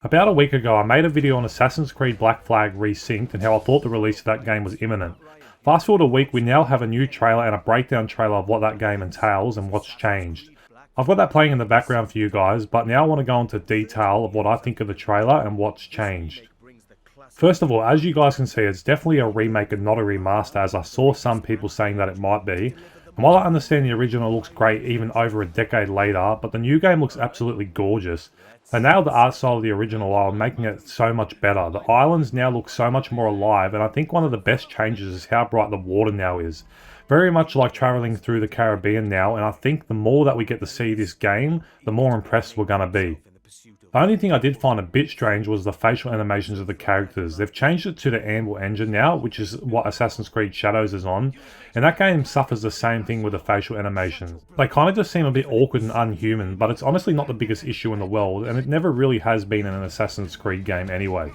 About a week ago, I made a video on Assassin's Creed Black Flag Resynced and how I thought the release of that game was imminent. Fast forward a week, we now have a new trailer and a breakdown trailer of what that game entails and what's changed. I've got that playing in the background for you guys, but now I want to go into detail of what I think of the trailer and what's changed. First of all, as you guys can see, it's definitely a remake and not a remaster, as I saw some people saying that it might be. And while I understand the original looks great even over a decade later, but the new game looks absolutely gorgeous. They nailed the art style of the original while making it so much better. The islands now look so much more alive, and I think one of the best changes is how bright the water now is. Very much like travelling through the Caribbean now, and I think the more that we get to see this game, the more impressed we're going to be. The only thing I did find a bit strange was the facial animations of the characters. They've changed it to the Anvil engine now, which is what Assassin's Creed Shadows is on, and that game suffers the same thing with the facial animations. They kind of just seem a bit awkward and unhuman, but it's honestly not the biggest issue in the world, and it never really has been in an Assassin's Creed game anyway.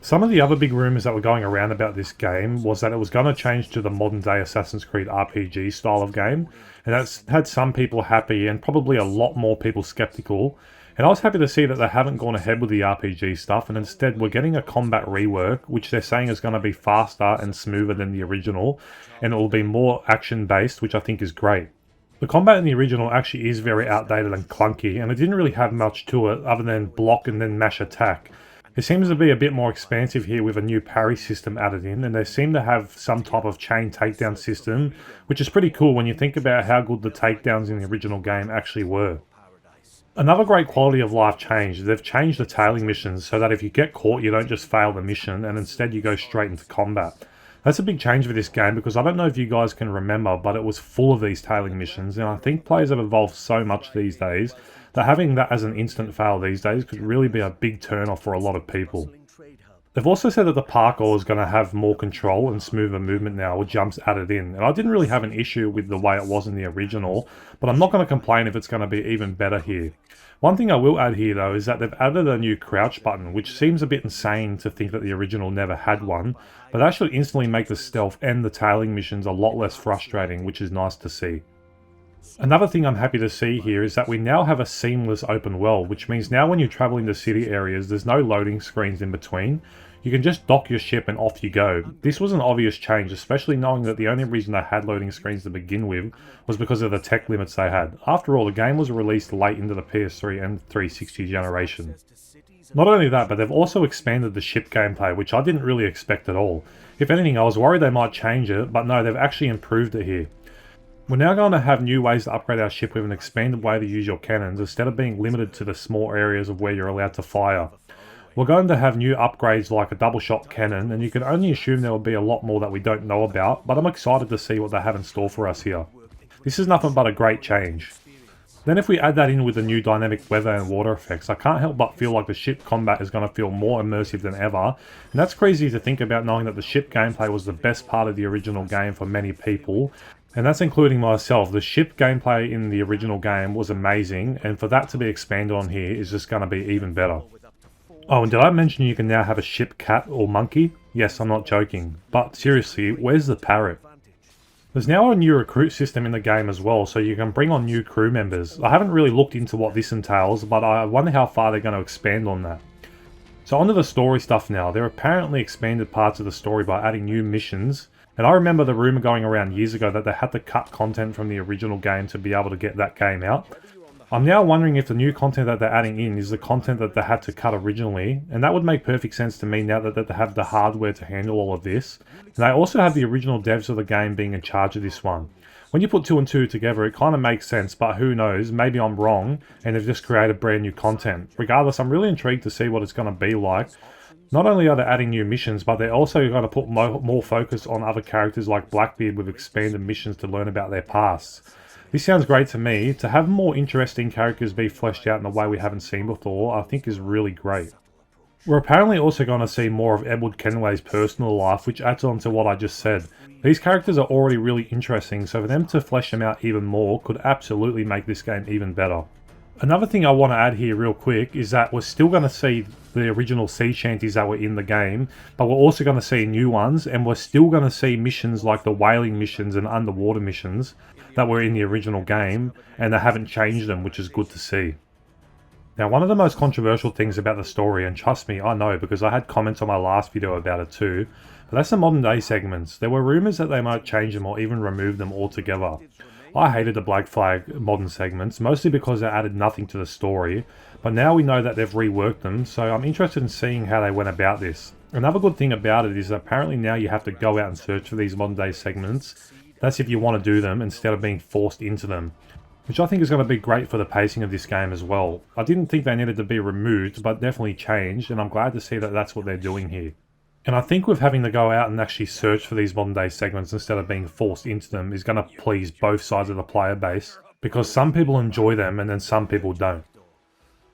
Some of the other big rumours that were going around about this game was that it was going to change to the modern day Assassin's Creed RPG style of game, and that's had some people happy and probably a lot more people skeptical. And I was happy to see that they haven't gone ahead with the RPG stuff, and instead we're getting a combat rework, which they're saying is going to be faster and smoother than the original, and it will be more action based, which I think is great. The combat in the original actually is very outdated and clunky, and it didn't really have much to it other than block and then mash attack. It seems to be a bit more expansive here with a new parry system added in, and they seem to have some type of chain takedown system, which is pretty cool when you think about how good the takedowns in the original game actually were. Another great quality of life change is they've changed the tailing missions so that if you get caught you don't just fail the mission and instead you go straight into combat. That's a big change for this game because I don't know if you guys can remember, but it was full of these tailing missions, and I think players have evolved so much these days that having that as an instant fail these days could really be a big turn off for a lot of people. They've also said that the parkour is going to have more control and smoother movement now with jumps added in, and I didn't really have an issue with the way it was in the original, but I'm not going to complain if it's going to be even better here. One thing I will add here though is that they've added a new crouch button, which seems a bit insane to think that the original never had one, but they actually instantly make the stealth and the tailing missions a lot less frustrating, which is nice to see. Another thing I'm happy to see here is that we now have a seamless open world, which means now when you travel into city areas there's no loading screens in between. You can just dock your ship and off you go. This was an obvious change, especially knowing that the only reason they had loading screens to begin with was because of the tech limits they had. After all, the game was released late into the PS3 and 360 generation. Not only that, but they've also expanded the ship gameplay, which I didn't really expect at all. If anything, I was worried they might change it, but no, they've actually improved it here. We're now going to have new ways to upgrade our ship with an expanded way to use your cannons instead of being limited to the small areas of where you're allowed to fire. We're going to have new upgrades like a double shot cannon, and you can only assume there will be a lot more that we don't know about, but I'm excited to see what they have in store for us here. This is nothing but a great change. Then if we add that in with the new dynamic weather and water effects, I can't help but feel like the ship combat is going to feel more immersive than ever, and that's crazy to think about knowing that the ship gameplay was the best part of the original game for many people, and that's including myself. The ship gameplay in the original game was amazing, and for that to be expanded on here is just going to be even better. Oh, and did I mention you can now have a ship cat or monkey? Yes, I'm not joking. But seriously, where's the parrot? There's now a new recruit system in the game as well, so you can bring on new crew members. I haven't really looked into what this entails, but I wonder how far they're going to expand on that. So onto the story stuff now. They're apparently expanded parts of the story by adding new missions, and I remember the rumour going around years ago that they had to cut content from the original game to be able to get that game out. I'm now wondering if the new content that they're adding in is the content that they had to cut originally, and that would make perfect sense to me now that they have the hardware to handle all of this. And they also have the original devs of the game being in charge of this one. When you put two and two together, it kind of makes sense, but who knows, maybe I'm wrong, and they've just created brand new content. Regardless, I'm really intrigued to see what it's going to be like. Not only are they adding new missions, but they're also going to put more focus on other characters like Blackbeard with expanded missions to learn about their pasts. This sounds great to me. To have more interesting characters be fleshed out in a way we haven't seen before, I think is really great. We're apparently also going to see more of Edward Kenway's personal life, which adds on to what I just said. These characters are already really interesting, so for them to flesh them out even more could absolutely make this game even better. Another thing I want to add here real quick is that we're still going to see the original sea shanties that were in the game, but we're also going to see new ones, and we're still going to see missions like the whaling missions and underwater missions that were in the original game, and they haven't changed them, which is good to see. Now, one of the most controversial things about the story, and trust me, I know because I had comments on my last video about it too, but that's the modern day segments. There were rumours that they might change them or even remove them altogether. I hated the Black Flag modern segments, mostly because they added nothing to the story, but now we know that they've reworked them, so I'm interested in seeing how they went about this. Another good thing about it is that apparently now you have to go out and search for these modern day segments. That's if you want to do them instead of being forced into them, which I think is going to be great for the pacing of this game as well. I didn't think they needed to be removed, but definitely changed, and I'm glad to see that that's what they're doing here. And I think with having to go out and actually search for these modern day segments instead of being forced into them is going to please both sides of the player base, because some people enjoy them and then some people don't.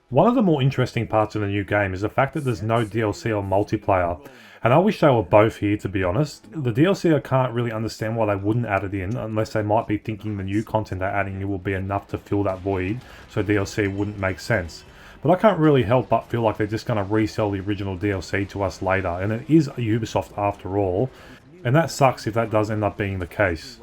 One of the more interesting parts of the new game is the fact that there's no DLC or multiplayer, and I wish they were both here, to be honest. The DLC, I can't really understand why they wouldn't add it in, unless they might be thinking the new content they're adding in will be enough to fill that void, so DLC wouldn't make sense. But I can't really help but feel like they're just going to resell the original DLC to us later, and it is Ubisoft after all, and that sucks if that does end up being the case.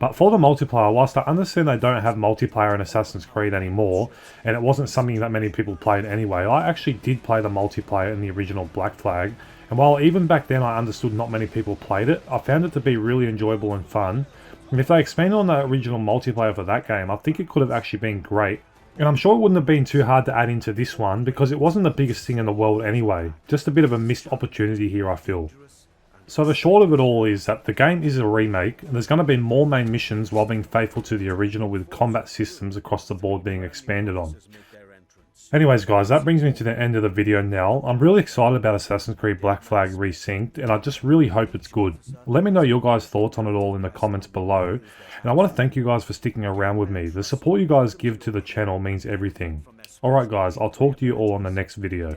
But for the multiplayer, whilst I understand they don't have multiplayer in Assassin's Creed anymore, and it wasn't something that many people played anyway, I actually did play the multiplayer in the original Black Flag, and while even back then I understood not many people played it, I found it to be really enjoyable and fun, and if they expanded on the original multiplayer for that game, I think it could have actually been great. And I'm sure it wouldn't have been too hard to add into this one, because it wasn't the biggest thing in the world anyway. Just a bit of a missed opportunity here, I feel. So the short of it all is that the game is a remake, and there's going to be more main missions while being faithful to the original, with combat systems across the board being expanded on. Anyways guys, that brings me to the end of the video now. I'm really excited about Assassin's Creed Black Flag Resynced, and I just really hope it's good. Let me know your guys' thoughts on it all in the comments below, and I want to thank you guys for sticking around with me. The support you guys give to the channel means everything. Alright guys, I'll talk to you all on the next video.